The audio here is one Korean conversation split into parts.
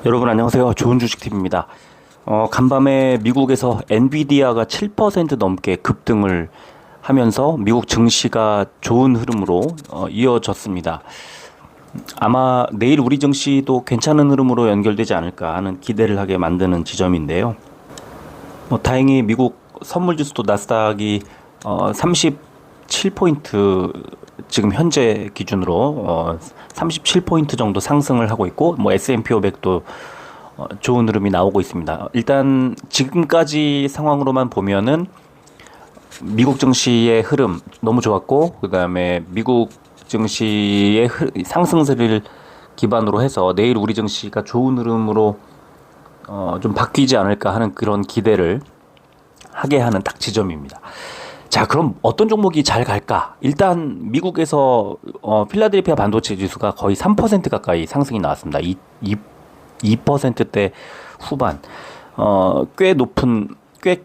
여러분 안녕하세요. 좋은 주식TV입니다. 간밤에 미국에서 엔비디아가 7% 넘게 급등을 하면서 미국 증시가 좋은 흐름으로 이어졌습니다. 아마 내일 우리 증시도 괜찮은 흐름으로 연결되지 않을까 하는 기대를 하게 만드는 지점인데요. 다행히 미국 선물지수도 나스닥이 37포인트 지금 현재 기준으로 37포인트 정도 상승을 하고 있고 S&P 500도 좋은 흐름이 나오고 있습니다. 일단 지금까지 상황으로만 보면은 미국 증시의 흐름 너무 좋았고, 그 다음에 미국 증시의 상승세를 기반으로 해서 내일 우리 증시가 좋은 흐름으로 좀 바뀌지 않을까 하는 그런 기대를 하게 하는 딱 지점입니다. 자, 그럼 어떤 종목이 잘 갈까? 일단 미국에서 필라델피아 반도체 지수가 거의 3% 가까이 상승이 나왔습니다. 2%대 후반. 꽤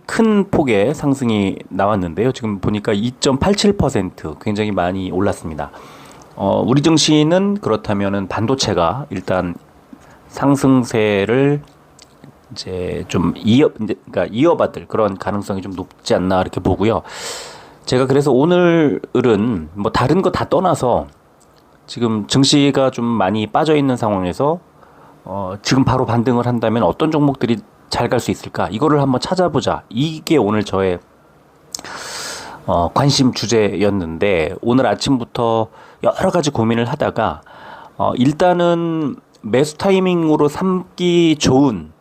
큰 폭의 상승이 나왔는데요. 지금 보니까 2.87% 굉장히 많이 올랐습니다. 우리 증시는 그렇다면은 반도체가 일단 상승세를 이제 좀 그러니까 이어받을 그런 가능성이 좀 높지 않나 이렇게 보고요. 제가 그래서 오늘은 다른 거 다 떠나서 지금 증시가 좀 많이 빠져 있는 상황에서 지금 바로 반등을 한다면 어떤 종목들이 잘 갈 수 있을까? 이거를 한번 찾아보자. 이게 오늘 저의 관심 주제였는데, 오늘 아침부터 여러 가지 고민을 하다가 일단은 매수 타이밍으로 삼기 좋은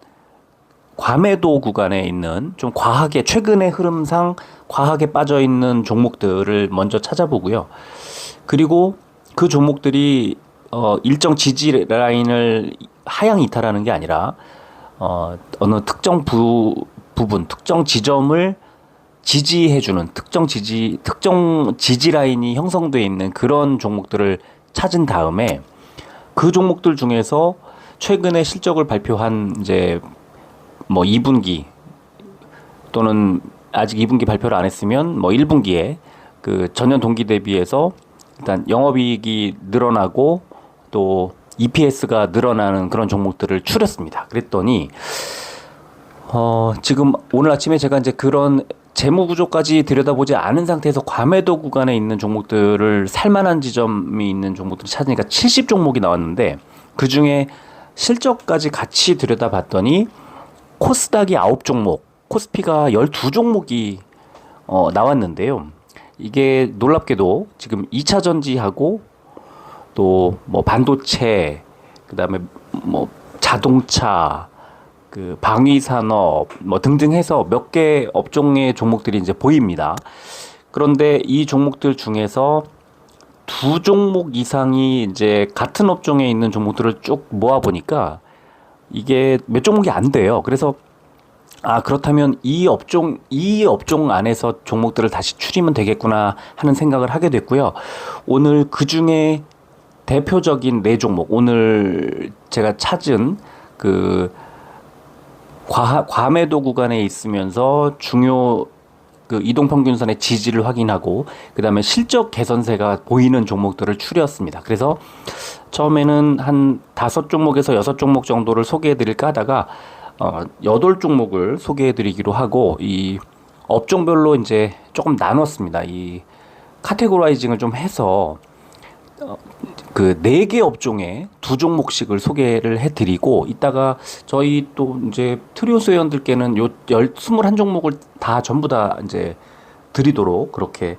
과매도 구간에 있는 좀 과하게 최근의 흐름상 과하게 빠져 있는 종목들을 먼저 찾아보고요. 그리고 그 종목들이 일정 지지 라인을 하향 이탈하는 게 아니라 어느 특정 부분, 특정 지점을 지지해주는 특정 지지 라인이 형성되어 있는 그런 종목들을 찾은 다음에 그 종목들 중에서 최근에 실적을 발표한 이제 2분기 또는 아직 2분기 발표를 안 했으면 1분기에 그 전년 동기 대비해서 일단 영업이익이 늘어나고 또 EPS가 늘어나는 그런 종목들을 추렸습니다. 그랬더니 지금 오늘 아침에 제가 이제 그런 재무 구조까지 들여다보지 않은 상태에서 과매도 구간에 있는 종목들을 살만한 지점이 있는 종목들을 찾으니까 70종목이 나왔는데, 그 중에 실적까지 같이 들여다봤더니 코스닥이 9종목, 코스피가 12종목이 나왔는데요. 이게 놀랍게도 지금 2차 전지하고 또 반도체, 그다음에 자동차, 그 방위산업 등등 해서 몇 개 업종의 종목들이 이제 보입니다. 그런데 이 종목들 중에서 2종목 이상이 이제 같은 업종에 있는 종목들을 쭉 모아 보니까 이게 몇 종목이 안 돼요. 그래서 그렇다면 이 업종 안에서 종목들을 다시 추리면 되겠구나 하는 생각을 하게 됐고요. 오늘 그 중에 대표적인 4종목, 오늘 제가 찾은 그 과매도 구간에 있으면서 중요 그 이동평균선의 지지를 확인하고 그 다음에 실적 개선세가 보이는 종목들을 추렸습니다. 그래서 처음에는 한 5종목에서 6종목 정도를 소개해드릴까 하다가 8종목을 소개해드리기로 하고, 이 업종별로 이제 조금 나눴습니다. 이 카테고라이징을 좀 해서 그 4개 업종에 2종목씩을 소개를 해드리고, 이따가 저희 또 이제 트리오스 회원들께는 21종목을 다 전부 다 이제 드리도록 그렇게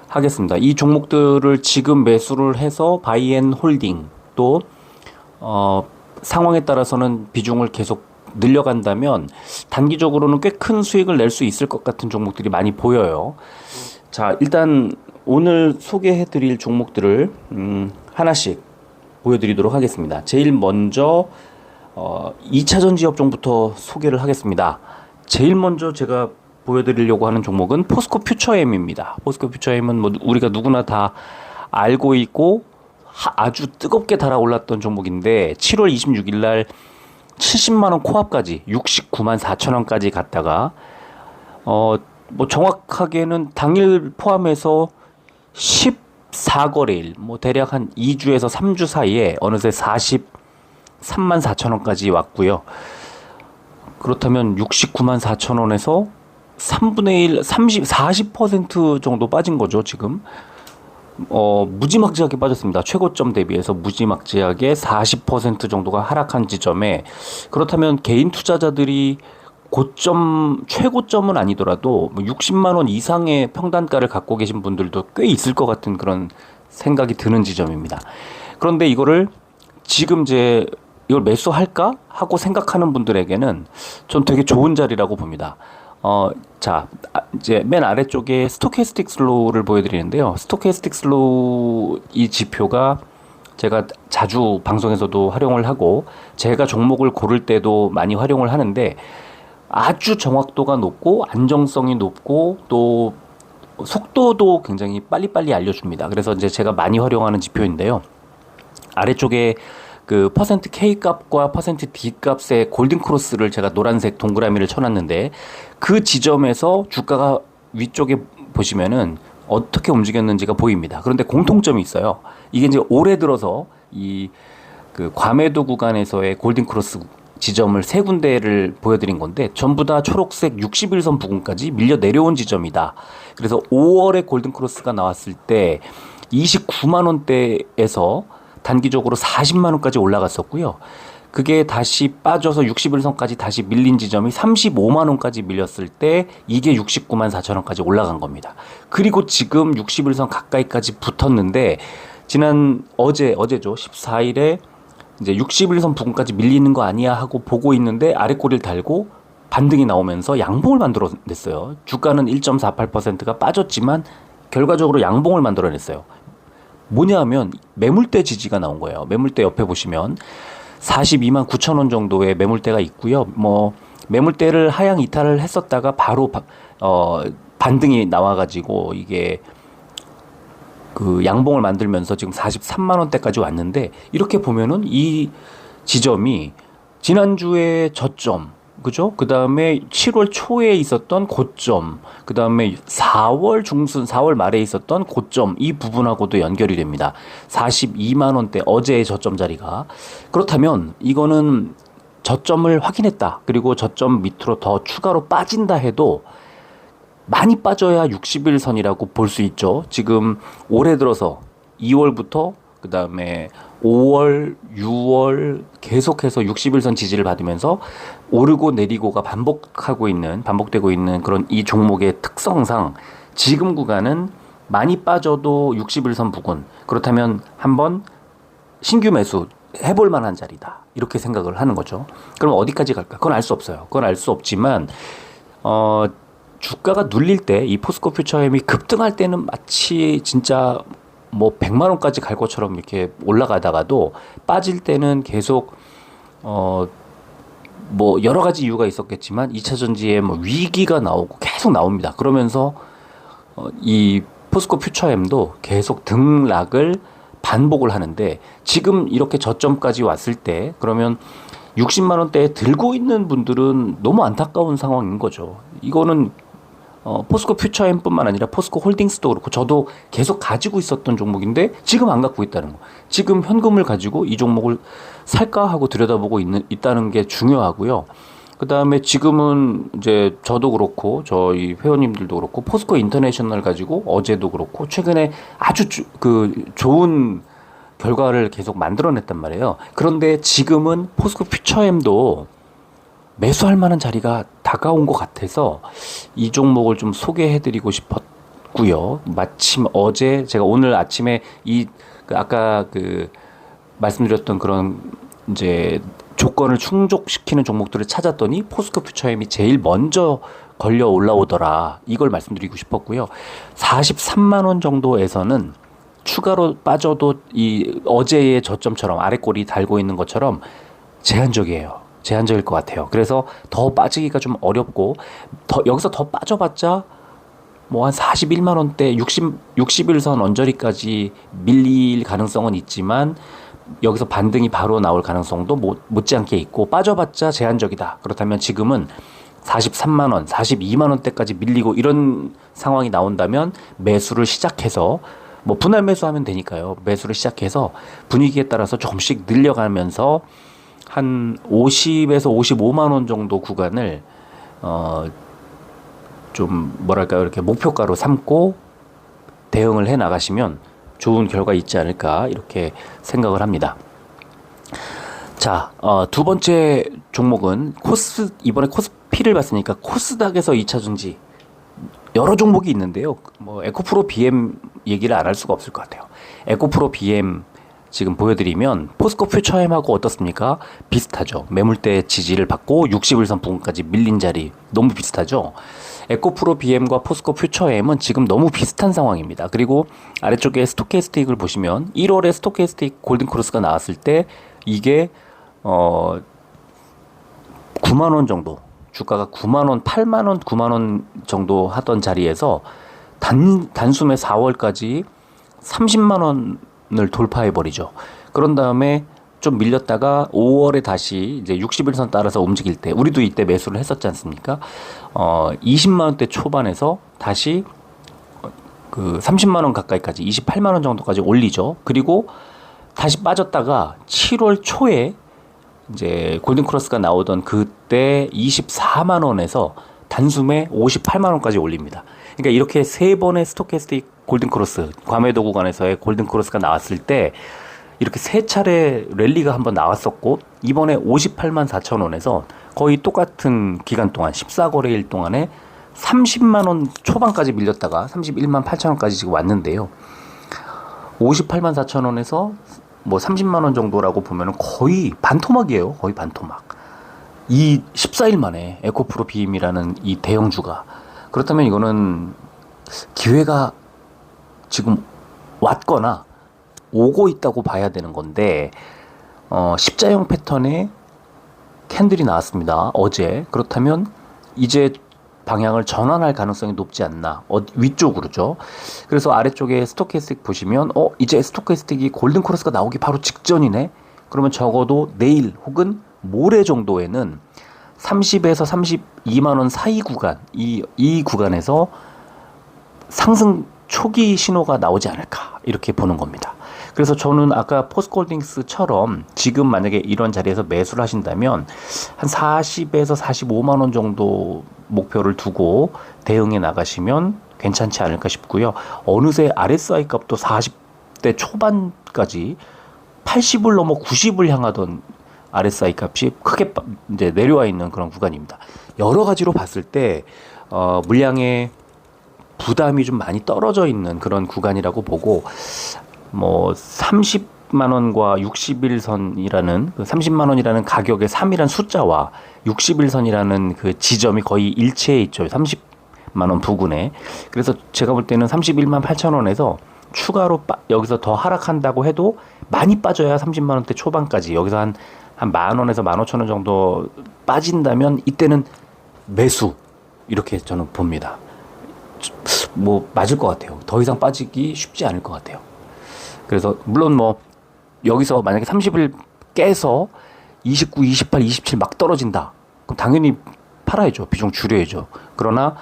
하겠습니다. 이 종목들을 지금 매수를 해서 바이앤홀딩 또 상황에 따라서는 비중을 계속 늘려간다면 단기적으로는 꽤 큰 수익을 낼 수 있을 것 같은 종목들이 많이 보여요. 자, 일단 오늘 소개해드릴 종목들을 하나씩 보여드리도록 하겠습니다. 제일 먼저 2차 전지 업종부터 소개를 하겠습니다. 제일 먼저 제가 보여드리려고 하는 종목은 포스코 퓨처엠입니다. 포스코 퓨처엠은 우리가 누구나 다 알고 있고 아주 뜨겁게 달아올랐던 종목인데, 7월 26일 날 70만원 코앞까지 69만 4천원까지 갔다가 정확하게는 당일 포함해서 14거래일 대략 한 2주에서 3주 사이에 어느새 34,000원까지 왔고요. 그렇다면 694,000원에서 3분의 1, 40% 정도 빠진 거죠, 지금. 무지막지하게 빠졌습니다. 최고점 대비해서 무지막지하게 40% 정도가 하락한 지점에, 그렇다면 개인 투자자들이 고점, 최고점은 아니더라도 60만 원 이상의 평단가를 갖고 계신 분들도 꽤 있을 것 같은 그런 생각이 드는 지점입니다. 그런데 이거를 지금 이걸 매수할까 하고 생각하는 분들에게는 전 되게 좋은 자리라고 봅니다. 이제 맨 아래쪽에 스토캐스틱 슬로우를 보여드리는데요. 스토캐스틱 슬로우 이 지표가 제가 자주 방송에서도 활용을 하고, 제가 종목을 고를 때도 많이 활용을 하는데, 아주 정확도가 높고 안정성이 높고 또 속도도 굉장히 빨리빨리 알려줍니다. 그래서 이제 제가 많이 활용하는 지표인데요. 아래쪽에 그 퍼센트 K 값과 퍼센트 D 값의 골든 크로스를 제가 노란색 동그라미를 쳐놨는데, 그 지점에서 주가가 위쪽에 보시면은 어떻게 움직였는지가 보입니다. 그런데 공통점이 있어요. 이게 이제 올해 들어서 이 그 과매도 구간에서의 골든 크로스 지점을 세 군데를 보여드린 건데, 전부 다 초록색 60일선 부근까지 밀려 내려온 지점이다. 그래서 5월에 골든 크로스가 나왔을 때 29만 원대에서 단기적으로 40만 원까지 올라갔었고요. 그게 다시 빠져서 60일선까지 다시 밀린 지점이 35만 원까지 밀렸을 때 이게 69만 4천 원까지 올라간 겁니다. 그리고 지금 60일선 가까이까지 붙었는데, 어제죠. 14일에 이제 61선 부근까지 밀리는 거 아니야 하고 보고 있는데, 아래 꼬리를 달고 반등이 나오면서 양봉을 만들어냈어요. 주가는 1.48%가 빠졌지만 결과적으로 양봉을 만들어냈어요. 뭐냐 하면 매물대 지지가 나온 거예요. 매물대 옆에 보시면 42만 9천 원 정도의 매물대가 있고요. 매물대를 하향 이탈을 했었다가 바로 반등이 나와가지고 이게 그 양봉을 만들면서 지금 43만 원대까지 왔는데, 이렇게 보면은 이 지점이 지난주에 저점, 그죠? 그 다음에 7월 초에 있었던 고점, 그 다음에 4월 중순, 4월 말에 있었던 고점, 이 부분하고도 연결이 됩니다. 42만 원대, 어제의 저점 자리가. 그렇다면 이거는 저점을 확인했다, 그리고 저점 밑으로 더 추가로 빠진다 해도 많이 빠져야 60일선이라고 볼 수 있죠. 지금 올해 들어서 2월부터 그 다음에 5월, 6월 계속해서 60일선 지지를 받으면서 오르고 내리고가 반복되고 있는 그런 이 종목의 특성상 지금 구간은 많이 빠져도 60일선 부근, 그렇다면 한번 신규 매수 해볼 만한 자리다, 이렇게 생각을 하는 거죠. 그럼 어디까지 갈까? 그건 알 수 없어요. 그건 알 수 없지만 주가가 눌릴 때, 이 포스코 퓨처엠이 급등할 때는 마치 진짜 100만 원까지 갈 것처럼 이렇게 올라가다가도, 빠질 때는 계속 여러 가지 이유가 있었겠지만 2차 전지에 위기가 나오고 계속 나옵니다. 그러면서 이 포스코 퓨처엠도 계속 등락을 반복을 하는데, 지금 이렇게 저점까지 왔을 때, 그러면 60만 원대에 들고 있는 분들은 너무 안타까운 상황인 거죠. 이거는 포스코 퓨처엠뿐만 아니라 포스코 홀딩스도 그렇고, 저도 계속 가지고 있었던 종목인데 지금 안 갖고 있다는 거. 지금 현금을 가지고 이 종목을 살까 하고 들여다보고 있다는 게 중요하고요. 그 다음에 지금은 이제 저도 그렇고 저희 회원님들도 그렇고 포스코 인터내셔널 가지고 어제도 그렇고 최근에 아주 좋은 결과를 계속 만들어냈단 말이에요. 그런데 지금은 포스코 퓨처엠도 매수할 만한 자리가 다가온 것 같아서 이 종목을 좀 소개해드리고 싶었고요. 마침 어제 제가 오늘 아침에 아까 말씀드렸던 그런 이제 조건을 충족시키는 종목들을 찾았더니 포스코 퓨처엠이 제일 먼저 걸려 올라오더라. 이걸 말씀드리고 싶었고요. 43만 원 정도에서는 추가로 빠져도 이 어제의 저점처럼 아래 꼬리 달고 있는 것처럼 제한적일 것 같아요. 그래서 더 빠지기가 좀 어렵고, 여기서 더 빠져봤자 한 41만 원대 60일선 언저리까지 밀릴 가능성은 있지만, 여기서 반등이 바로 나올 가능성도 못지않게 있고, 빠져봤자 제한적이다. 그렇다면 지금은 43만 원, 42만 원대까지 밀리고 이런 상황이 나온다면 매수를 시작해서, 분할 매수하면 되니까요. 매수를 시작해서 분위기에 따라서 조금씩 늘려가면서 한 50에서 55만 원 정도 구간을 좀 뭐랄까요, 이렇게 목표가로 삼고 대응을 해 나가시면 좋은 결과 있지 않을까 이렇게 생각을 합니다. 자, 두 번째 종목은 이번에 코스피를 봤으니까 코스닥에서 2차 전지 여러 종목이 있는데요. 뭐 에코프로 BM 얘기를 안 할 수가 없을 것 같아요. 에코프로 BM 지금 보여드리면 포스코 퓨처엠하고 어떻습니까? 비슷하죠. 매물대 지지를 받고 61선 부근까지 밀린 자리 너무 비슷하죠. 에코프로 BM과 포스코 퓨처엠은 지금 너무 비슷한 상황입니다. 그리고 아래쪽에 스토캐스틱을 보시면 1월에 스토캐스틱 골든크로스가 나왔을 때 이게 9만 원 정도, 주가가 9만 원, 8만 원, 9만 원 정도 하던 자리에서 단숨에 4월까지 30만 원을 돌파해 버리죠. 그런 다음에 좀 밀렸다가 5월에 다시 이제 61선 따라서 움직일 때 우리도 이때 매수를 했었지 않습니까? 20만 원대 초반에서 다시 그 30만 원 가까이까지 28만 원 정도까지 올리죠. 그리고 다시 빠졌다가 7월 초에 이제 골든크로스가 나오던 그때 24만 원에서 단숨에 58만 원까지 올립니다. 그러니까 이렇게 세 번의 스토캐스틱 골든크로스, 과매도 구간에서의 골든크로스가 나왔을 때 이렇게 세 차례 랠리가 한번 나왔었고 이번에 58만 4천 원에서 거의 똑같은 기간 동안 14거래일 동안에 30만 원 초반까지 밀렸다가 31만 8천 원까지 지금 왔는데요. 58만 4천 원에서 뭐 30만 원 정도라고 보면 거의 반토막이에요. 거의 반토막. 이 14일 만에 에코프로 BM이라는 이 대형주가, 그렇다면 이거는 기회가 지금 왔거나 오고 있다고 봐야 되는 건데, 십자형 패턴의 캔들이 나왔습니다. 어제. 그렇다면 이제 방향을 전환할 가능성이 높지 않나. 위쪽으로죠. 그래서 아래쪽에 스토캐스틱 보시면 이제 스토캐스틱이 골든크로스가 나오기 바로 직전이네. 그러면 적어도 내일 혹은 모레 정도에는 30에서 32만 원 사이 구간, 이 구간에서 상승 초기 신호가 나오지 않을까 이렇게 보는 겁니다. 그래서 저는 아까 포스코홀딩스처럼 지금 만약에 이런 자리에서 매수를 하신다면 한 40에서 45만 원 정도 목표를 두고 대응해 나가시면 괜찮지 않을까 싶고요. 어느새 RSI 값도 40대 초반까지 80을 넘어 90을 향하던 RSI 값이 크게 이제 내려와 있는 그런 구간입니다. 여러 가지로 봤을 때 물량의 부담이 좀 많이 떨어져 있는 그런 구간이라고 보고, 뭐 30만 원과 61선이라는 그 30만 원이라는 가격의 3이라는 숫자와 61선이라는 그 지점이 거의 일체해 있죠. 30만 원 부근에. 그래서 제가 볼 때는 31만 8천 원에서 추가로 여기서 더 하락한다고 해도 많이 빠져야 30만 원대 초반까지, 여기서 한 만 원에서 15,000원 정도 빠진다면 이때는 매수, 이렇게 저는 봅니다. 뭐 맞을 것 같아요. 더 이상 빠지기 쉽지 않을 것 같아요. 그래서 물론 뭐 여기서 만약에 30을 깨서 29, 28, 27 막 떨어진다. 그럼 당연히 팔아야죠. 비중 줄여야죠. 그러나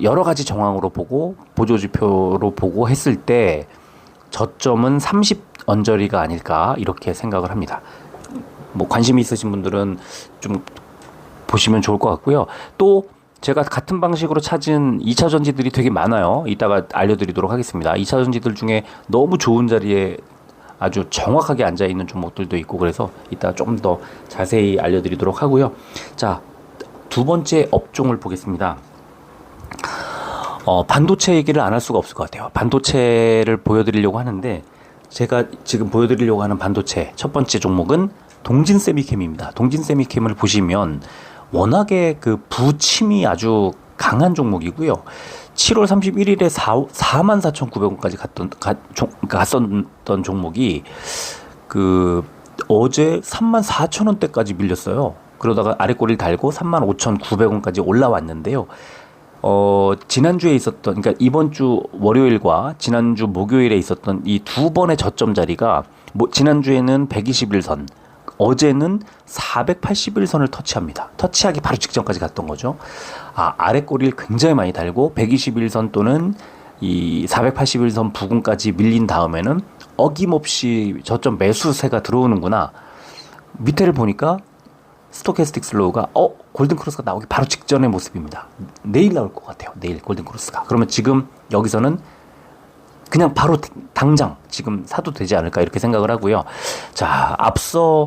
여러 가지 정황으로 보고 보조지표로 보고 했을 때 저점은 30 언저리가 아닐까 이렇게 생각을 합니다. 뭐 관심이 있으신 분들은 좀 보시면 좋을 것 같고요. 또 제가 같은 방식으로 찾은 2차 전지들이 되게 많아요. 이따가 알려드리도록 하겠습니다. 2차 전지들 중에 너무 좋은 자리에 아주 정확하게 앉아있는 종목들도 있고, 그래서 이따가 조금 더 자세히 알려드리도록 하고요. 자, 두 번째 업종을 보겠습니다. 반도체 얘기를 안 할 수가 없을 것 같아요. 반도체를 보여드리려고 하는데, 제가 지금 보여드리려고 하는 반도체 첫 번째 종목은 동진세미캠입니다. 동진세미캠을 보시면 워낙에 그 부침이 아주 강한 종목이고요. 7월 31일에 44,900원까지 갔었던 종목이 그 어제 34,000원대까지 밀렸어요. 그러다가 아래 꼬리를 달고 35,900원까지 올라왔는데요. 지난주에 있었던, 그러니까 이번 주 월요일과 지난주 목요일에 있었던 이 두 번의 저점 자리가, 지난주에는 121선, 어제는 481선을 터치합니다. 터치하기 바로 직전까지 갔던 거죠. 아래 꼬리를 굉장히 많이 달고 121선 또는 이 481선 부근까지 밀린 다음에는 어김없이 저점 매수세가 들어오는구나. 밑에를 보니까 스토캐스틱 슬로우가 골든크로스가 나오기 바로 직전의 모습입니다. 내일 나올 것 같아요. 내일 골든크로스가. 그러면 지금 여기서는 그냥 바로 당장 지금 사도 되지 않을까 이렇게 생각을 하고요. 자, 앞서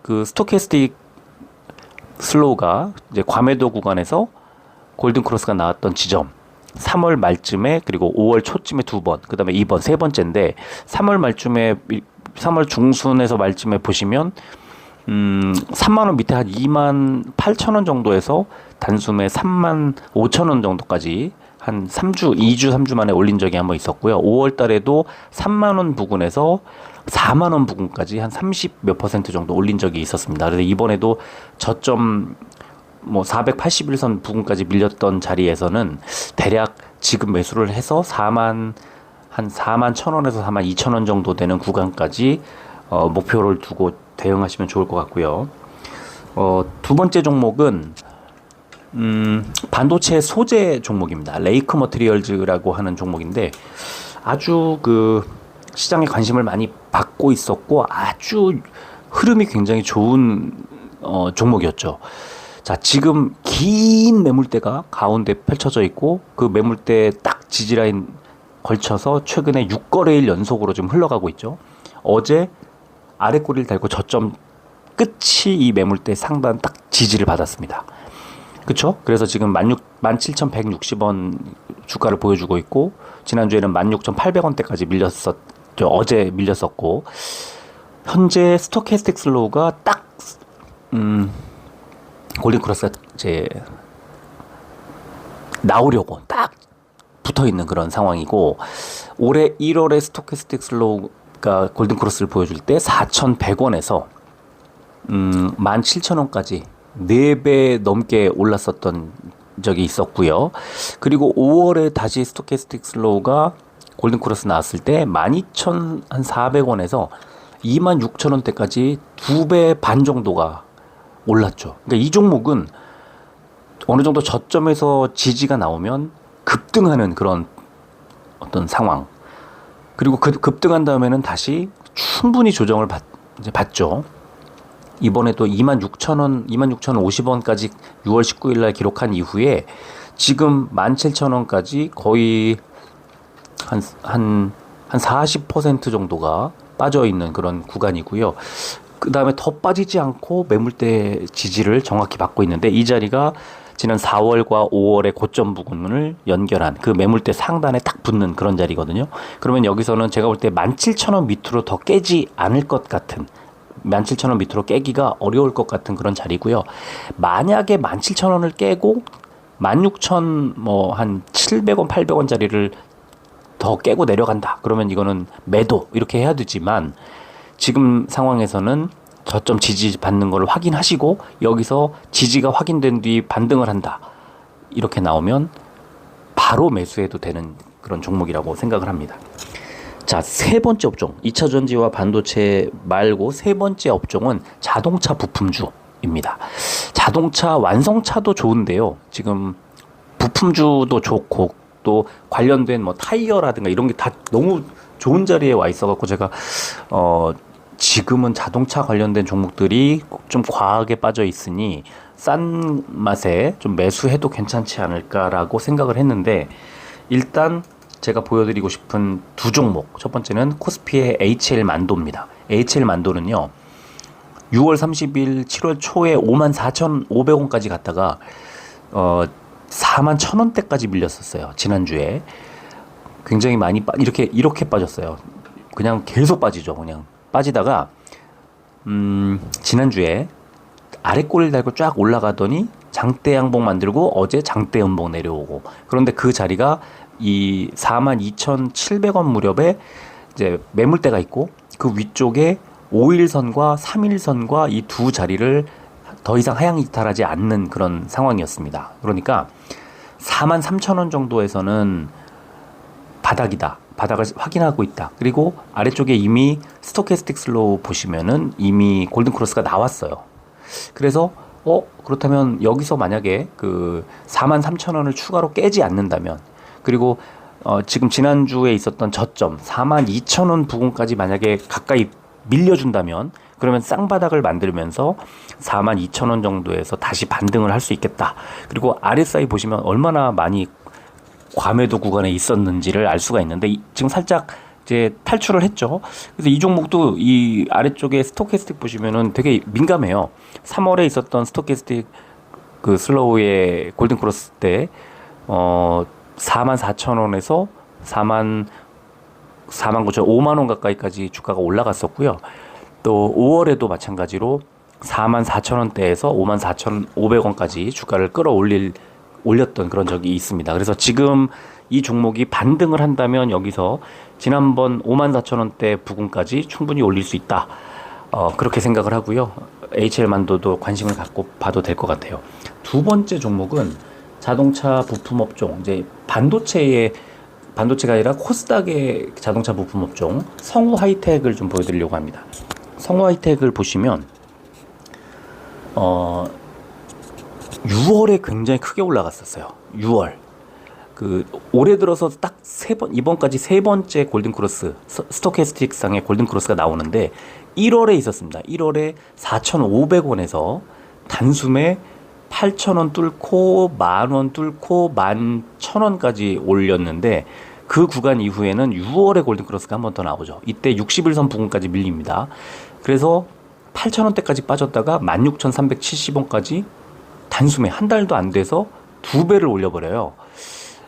그 스토캐스틱 슬로우가 이제 과매도 구간에서 골든크로스가 나왔던 지점 3월 말쯤에 그리고 5월 초쯤에 두 번, 그 다음에 이번 세 번째인데 3월 말쯤에 3월 중순에서 말쯤에 보시면 3만 원 밑에 한 2만 8천 원 정도에서 단숨에 3만 5천 원 정도까지 한 3주, 2주, 3주 만에 올린 적이 한번 있었고요. 5월 달에도 3만 원 부근에서 4만 원 부근까지 한 30 몇 퍼센트 정도 올린 적이 있었습니다. 그래서 이번에도 저점 뭐 481선 부근까지 밀렸던 자리에서는 대략 지금 매수를 해서 4만 한 4만 1,000원에서 4만 2,000원 정도 되는 구간까지 목표를 두고 대응하시면 좋을 것 같고요. 두 번째 종목은 반도체 소재 종목입니다. 레이크 머티리얼즈라고 하는 종목인데 아주 그 시장에 관심을 많이 받고 있었고 아주 흐름이 굉장히 좋은 종목이었죠. 자, 지금 긴 매물대가 가운데 펼쳐져 있고 그 매물대 딱 지지라인 걸쳐서 최근에 6거래일 연속으로 좀 흘러가고 있죠. 어제 아래 꼬리를 달고 저점 끝이 이 매물대 상단 딱 지지를 받았습니다. 그쵸? 그래서 지금 17,160원 주가를 보여주고 있고 지난주에는 16,800원대까지 밀렸었죠. 어제 밀렸었고 현재 스토캐스틱 슬로우가 딱 골든크로스가 이제 나오려고 딱 붙어있는 그런 상황이고 올해 1월에 스토캐스틱 슬로우가 골든크로스를 보여줄 때 4,100원에서 17,000원까지 4배 넘게 올랐었던 적이 있었고요. 그리고 5월에 다시 스토캐스틱 슬로우가 골든크로스 나왔을 때 12,400원에서 26,000원대까지 2배 반 정도가 올랐죠. 그러니까 이 종목은 어느 정도 저점에서 지지가 나오면 급등하는 그런 어떤 상황. 그리고 급등한 다음에는 다시 충분히 조정을 받죠. 이번에 또 26,000원, 26,050원까지 6월 19일 날 기록한 이후에 지금 17,000원까지 거의 한 40% 정도가 빠져 있는 그런 구간이고요. 그 다음에 더 빠지지 않고 매물대 지지를 정확히 받고 있는데 이 자리가 지난 4월과 5월의 고점 부근을 연결한 그 매물대 상단에 딱 붙는 그런 자리거든요. 그러면 여기서는 제가 볼 때 17,000원 밑으로 더 깨지 않을 것 같은 17,000원 밑으로 깨기가 어려울 것 같은 그런 자리고요. 만약에 17,000원을 깨고 16,000 뭐 한 700원, 800원 자리를 더 깨고 내려간다. 그러면 이거는 매도 이렇게 해야 되지만 지금 상황에서는 저점 지지 받는 걸 확인하시고 여기서 지지가 확인된 뒤 반등을 한다. 이렇게 나오면 바로 매수해도 되는 그런 종목이라고 생각을 합니다. 자, 세 번째 업종. 2차 전지와 반도체 말고 세 번째 업종은 자동차 부품주입니다. 자동차 완성차도 좋은데요. 지금 부품주도 좋고 또 관련된 뭐 타이어라든가 이런 게 다 너무 좋은 자리에 와 있어갖고 제가 지금은 자동차 관련된 종목들이 좀 과하게 빠져 있으니 싼 맛에 좀 매수해도 괜찮지 않을까라고 생각을 했는데 일단 제가 보여드리고 싶은 두 종목. 첫 번째는 코스피의 HL 만도입니다. HL 만도는요 6월 30일 7월 초에 54,500원까지 갔다가 41,000원대까지 밀렸었어요. 지난주에 굉장히 많이 이렇게 빠졌어요. 그냥 계속 빠지죠. 그냥 빠지다가 지난주에 아래 꼬리를 달고 쫙 올라가더니 장대 양봉 만들고 어제 장대 음봉 내려오고 그런데 그 자리가 이 42,700원 무렵에 이제 매물대가 있고 그 위쪽에 5일선과 3일선과 이 두 자리를 더 이상 하향 이탈하지 않는 그런 상황이었습니다. 그러니까 43,000원 정도에서는 바닥이다. 바닥을 확인하고 있다. 그리고 아래쪽에 이미 스토캐스틱 슬로우 보시면은 이미 골든크로스가 나왔어요. 그래서 그렇다면 여기서 만약에 그 43,000원을 추가로 깨지 않는다면 그리고 지금 지난주에 있었던 저점 42,000원 부근까지 만약에 가까이 밀려준다면 그러면 쌍바닥을 만들면서 42,000원 정도에서 다시 반등을 할 수 있겠다. 그리고 RSI 보시면 얼마나 많이 과매도 구간에 있었는지를 알 수가 있는데 지금 살짝 이제 탈출을 했죠. 그래서 이 종목도 이 아래쪽에 스토캐스틱 보시면은 되게 민감해요. 3월에 있었던 스토캐스틱 그 슬로우의 골든 크로스 때 44,000원에서 5만 원 가까이까지 주가가 올라갔었고요. 또 5월에도 마찬가지로 44,000원대에서 54,500원까지 주가를 올렸던 그런 적이 있습니다. 그래서 지금 이 종목이 반등을 한다면 여기서 지난번 54,000원대 부근까지 충분히 올릴 수 있다. 그렇게 생각을 하고요. HL만도도 관심을 갖고 봐도 될 것 같아요. 두 번째 종목은 자동차 부품 업종, 이제 반도체가 아니라 코스닥의 자동차 부품 업종 성우 하이텍을 좀 보여드리려고 합니다. 성우 하이텍을 보시면 6월에 굉장히 크게 올라갔었어요. 6월. 올해 들어서 딱 이번까지 세 번째 골든크로스, 스토캐스틱 상의 골든크로스가 나오는데 1월에 있었습니다. 1월에 4,500원에서 단숨에 8,000원 뚫고 10,000원 뚫고 11,000원까지 올렸는데 그 구간 이후에는 6월에 골든크로스가 한 번 더 나오죠. 이때 60일선 부근까지 밀립니다. 그래서 8,000원대까지 빠졌다가 16,370원까지 단숨에 한 달도 안 돼서 2배를 올려버려요.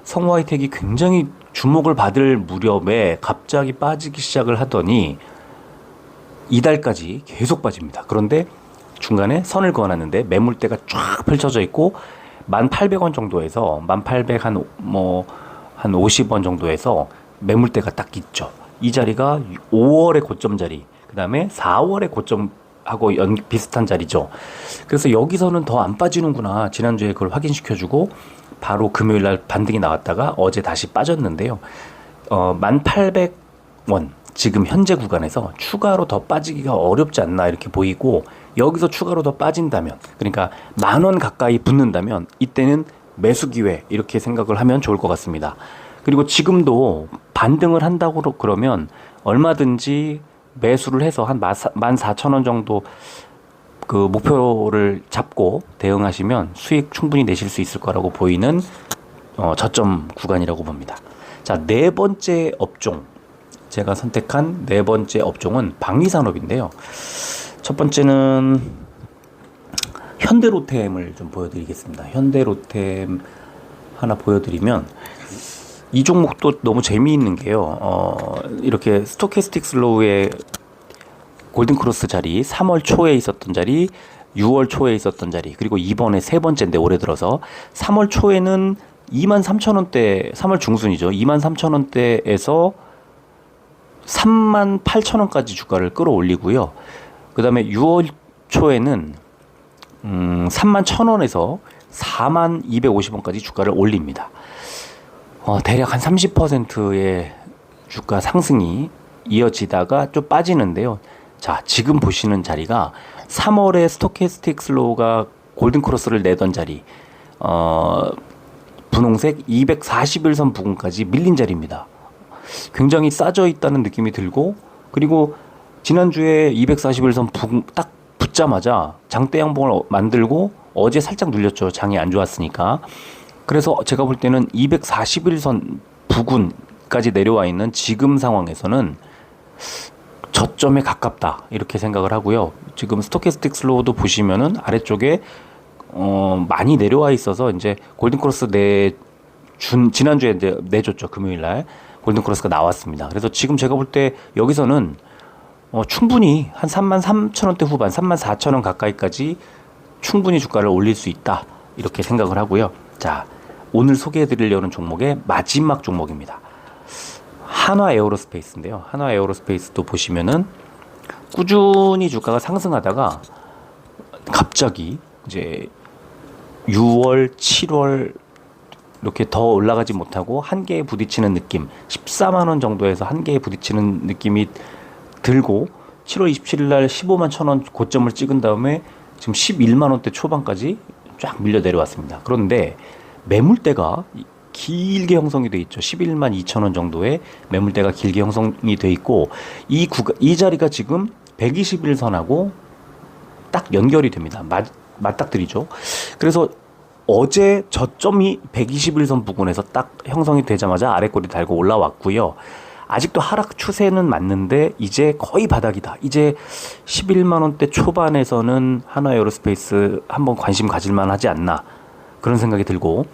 성우 하이텍이 굉장히 주목을 받을 무렵에 갑자기 빠지기 시작을 하더니 이달까지 계속 빠집니다. 그런데 중간에 선을 그어놨는데 매물대가 쫙 펼쳐져 있고 1,800원 정도에서 1,800 한 50원 정도에서 매물대가 딱 있죠. 이 자리가 5월의 고점 자리, 그 다음에 4월의 고점하고 비슷한 자리죠. 그래서 여기서는 더 안 빠지는구나. 지난주에 그걸 확인시켜주고 바로 금요일날 반등이 나왔다가 어제 다시 빠졌는데요. 1,800원 지금 현재 구간에서 추가로 더 빠지기가 어렵지 않나 이렇게 보이고, 여기서 추가로 더 빠진다면, 그러니까 10,000원 가까이 붙는다면 이때는 매수 기회 이렇게 생각을 하면 좋을 것 같습니다. 그리고 지금도 반등을 한다고 그러면 얼마든지 매수를 해서 한 14,000원 정도 그 목표를 잡고 대응하시면 수익 충분히 내실 수 있을 거라고 보이는 저점 구간이라고 봅니다. 자, 네 번째 업종, 제가 선택한 네 번째 업종은 방위산업인데요. 첫 번째는 현대로템을 좀 보여드리겠습니다. 현대로템 하나 보여드리면 이 종목도 너무 재미있는 게요. 이렇게 스토캐스틱 슬로우의 골든크로스 자리, 3월 초에 있었던 자리, 6월 초에 있었던 자리, 그리고 이번에 세 번째인데 올해 들어서 3월 초에는 23,000원대, 3월 중순이죠. 23,000원대에서 38,000원까지 주가를 끌어올리고요. 그 다음에 6월 초에는 31,000원에서 42,250원까지 주가를 올립니다. 대략 한 30%의 주가 상승이 이어지다가 좀 빠지는데요. 자, 지금 보시는 자리가 3월에 스토캐스틱 슬로우가 골든크로스를 내던 자리, 분홍색 241선 부근까지 밀린 자리입니다. 굉장히 싸져 있다는 느낌이 들고, 그리고 지난주에 241선 부근 딱 붙자마자 장대 양봉을 만들고 어제 살짝 눌렸죠. 장이 안 좋았으니까. 그래서 제가 볼 때는 241선 부근까지 내려와 있는 지금 상황에서는 저점에 가깝다 이렇게 생각을 하고요. 지금 스토캐스틱 슬로우도 보시면은 아래쪽에 많이 내려와 있어서 이제 골든크로스 지난주에 이제 내줬죠. 금요일날 골든크로스가 나왔습니다. 그래서 지금 제가 볼 때 여기서는 충분히 한 33,000원대 후반, 34,000원 가까이까지 충분히 주가를 올릴 수 있다 이렇게 생각을 하고요. 자, 오늘 소개해드리려는 종목의 마지막 종목입니다. 한화에어로스페이스인데요. 한화에어로스페이스도 보시면은 꾸준히 주가가 상승하다가 갑자기 이제 6월, 7월 이렇게 더 올라가지 못하고 한계에 부딪히는 느낌, 14만 원 정도에서 한계에 부딪히는 느낌이 들고 7월 27일 날 15만 1,000원 고점을 찍은 다음에 지금 11만 원대 초반까지 쫙 밀려 내려왔습니다. 그런데 매물대가 길게 형성이 돼 있죠. 11만 2천 원 정도의 매물대가 길게 형성이 돼 있고 이 자리가 지금 121선하고 딱 연결이 됩니다. 맞닥뜨리죠. 그래서 어제 저점이 121선 부근에서 딱 형성이 되자마자 아래 꼬리 달고 올라왔고요. 아직도 하락 추세는 맞는데 이제 거의 바닥이다. 이제 11만 원대 초반에서는 한화에어로스페이스 한번 관심 가질만 하지 않나, 그런 생각이 들고,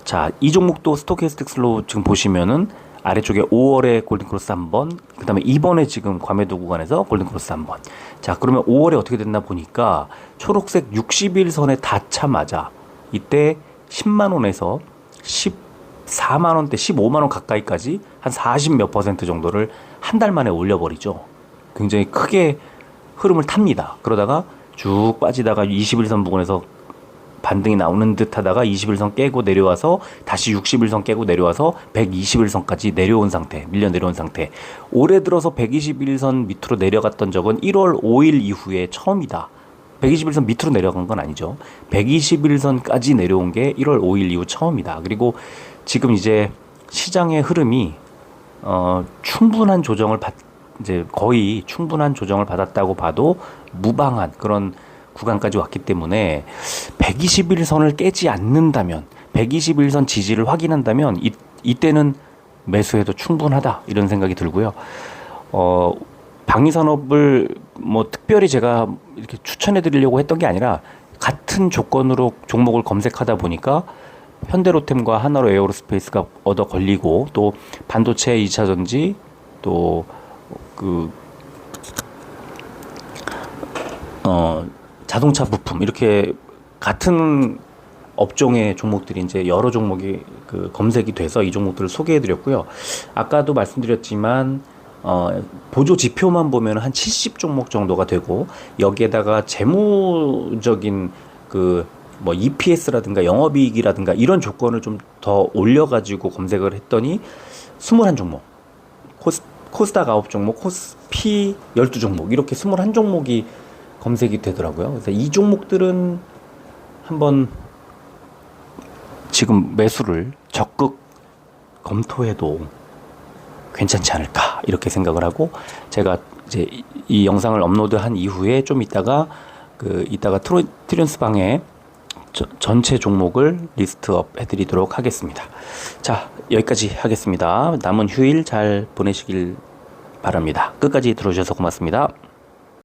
자, 이 종목도 스토캐스틱 슬로우 지금 보시면은 아래쪽에 5월에 골든크로스 한번, 그 다음에 이번에 지금 과매도 구간에서 골든크로스 한번. 자, 그러면 5월에 어떻게 됐나 보니까 초록색 60일선에 닿자마자 이때 10만 원에서 14만 원대, 15만 원 가까이까지 한 40 몇 퍼센트 정도를 한 달 만에 올려버리죠. 굉장히 크게 흐름을 탑니다. 그러다가 쭉 빠지다가 21선 부근에서 반등이 나오는 듯 하다가 21선 깨고 내려와서 다시 61선 깨고 내려와서 121선까지 내려온 상태, 밀려 내려온 상태. 올해 들어서 121선 밑으로 내려갔던 적은 1월 5일 이후에 처음이다. 121선 밑으로 내려간 건 아니죠. 121선까지 내려온 게 1월 5일 이후 처음이다. 그리고 지금 이제 시장의 흐름이 충분한 조정을 이제 거의 충분한 조정을 받았다고 봐도 무방한 그런 구간까지 왔기 때문에 121선을 깨지 않는다면, 121선 지지를 확인한다면 이때는 매수해도 충분하다, 이런 생각이 들고요. 방위산업을 뭐 특별히 제가 이렇게 추천해 드리려고 했던 게 아니라 같은 조건으로 종목을 검색하다 보니까 현대로템과 하나로 에어로스페이스가 얻어 걸리고, 또 반도체 2차전지, 또 자동차 부품, 이렇게 같은 업종의 종목들이 이제 여러 종목이 검색이 돼서 이 종목들을 소개해 드렸고요. 아까도 말씀드렸지만 보조 지표만 보면 한 70종목 정도가 되고, 여기에다가 재무적인 뭐 EPS라든가 영업이익이라든가 이런 조건을 좀 더 올려가지고 검색을 했더니 21종목, 코스닥 9종목, 코스피 12종목, 이렇게 21종목이 검색이 되더라고요. 그래서 이 종목들은 한번 지금 매수를 적극 검토해도 괜찮지 않을까, 이렇게 생각을 하고, 제가 이제 이 영상을 업로드한 이후에 좀 이따가 트리온스 방에 전체 종목을 리스트업 해드리도록 하겠습니다. 자, 여기까지 하겠습니다. 남은 휴일 잘 보내시길 바랍니다. 끝까지 들어주셔서 고맙습니다.